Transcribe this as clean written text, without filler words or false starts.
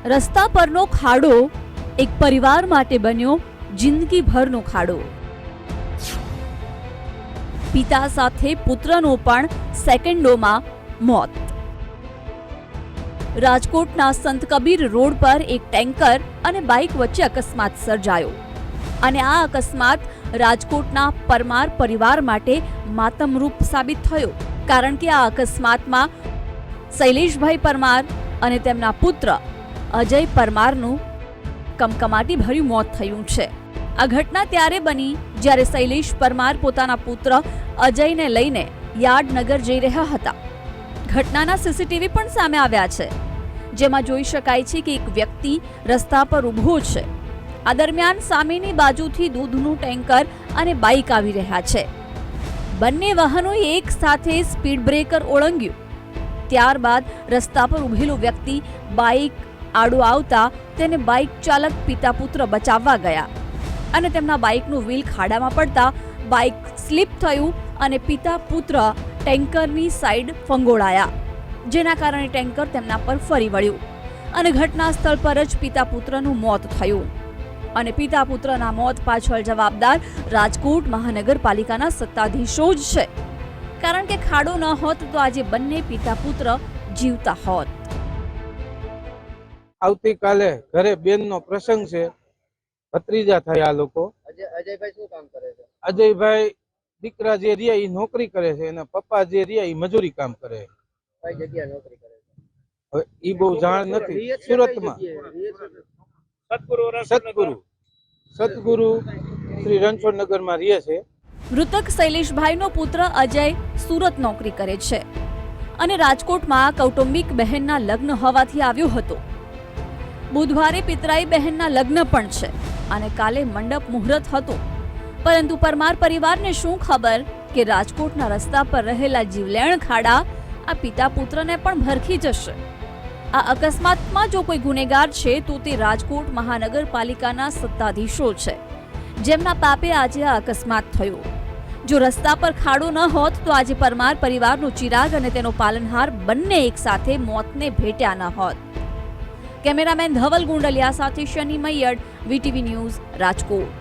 રસ્તા પરનો ખાડો એક પરિવાર માટે બન્યો જિંદગીભરનો ખાડો. પિતા સાથે પુત્રનો પણ સેકન્ડોમાં મોત. રાજકોટના સંત કબીર રોડ પર એક ટેન્કર અને બાઇક વચ્ચે અકસ્માત સર્જાયો અને આ અકસ્માત રાજકોટના પરમાર પરિવાર માટે માતમરૂપ સાબિત થયો, કારણ કે આ અકસ્માતમાં શૈલેષભાઈ પરમાર અને તેમના પુત્ર અજય પરમારનું કમકમાટી ભર્યું મોત થયું છે. આ ઘટના ત્યારે બની જ્યારે શૈલેષ પરમાર પોતાના પુત્ર અજયને લઈને યાર્ડનગર જઈ રહ્યા હતા. ઘટનાના સીસીટીવી પણ સામે આવ્યા છે, જેમાં જોઈ શકાય છે કે એક વ્યક્તિ રસ્તા પર ઊભો છે. આ દરમિયાન સામેની બાજુથી દૂધનું ટેન્કર અને બાઇક આવી રહ્યા છે. બંને વાહનોએ એક સાથે સ્પીડ બ્રેકર ઓળંગ્યું. ત્યારબાદ રસ્તા પર ઊભેલો વ્યક્તિ બાઇક આડો આવતા તેને બાઇક ચાલક પિતા પુત્ર બચાવવા ગયા અને તેમના બાઇકનું વ્હીલ ખાડામાં પડતા બાઇક સ્લીપ થયું અને પિતા પુત્ર ટેન્કરની સાઈડ ફંગોળાયા, જેના કારણે ટેન્કર તેમના પર ફરી વળ્યું અને ઘટના સ્થળ પર જ પિતા પુત્રનું મોત થયું. અને પિતા પુત્રના મોત પાછળ જવાબદાર રાજકોટ મહાનગરપાલિકાના સત્તાધીશો જ છે, કારણ કે ખાડો ન હોત તો આજે બંને પિતા પુત્ર જીવતા હોત. આવતીકાલે ઘરે બેનનો પ્રસંગ છે, ભત્રીજા થાય આ લોકો. અજયભાઈ શું કામ કરે છે? અજયભાઈ દીકરા જે રહ્યા એ નોકરી કરે છે અને પપ્પા જે રહ્યા એ મજૂરી કામ કરે છે. કઈ જગ્યાએ નોકરી કરે છે? હવે ઈ બહુ જાણ નથી. સુરતમાં સતગુરુ શ્રી રણછોડનગરમાં રહે છે. મૃતક શૈલેષભાઈનો પુત્ર અજય સુરત નોકરી કરે છે અને રાજકોટમાં કૌટુંબિક બહેનના લગ્ન હોવાથી આવ્યો હતો. બુધવારે પિતરાઈ બહેનના લગ્ન પણ છે અને કાલે મંડપ મુહૂર્ત હતું, પરંતુ પરમાર પરિવારને શું ખબર કે રાજકોટના રસ્તા પર રહેલા જીવલેણ ખાડા આ પિતા પુત્રને પણ ભરખી જશે. આ અકસ્માતમાં જો કોઈ ગુનેગાર છે તો તે રાજકોટ મહાનગરપાલિકાના સત્તાધીશો છે, જેમના પાપે આજે આ અકસ્માત થયો. જો રસ્તા પર ખાડો ન હોત તો આજે પરમાર પરિવારનો ચિરાગ અને તેનો પાલનહાર બંને એક સાથે મોતને ભેટ્યા ન હોત. કેમેરામેન ધવલ ગુંડલિયા સાથે શનિ મૈયડ, વીટીવી ન્યૂઝ, રાજકોટ.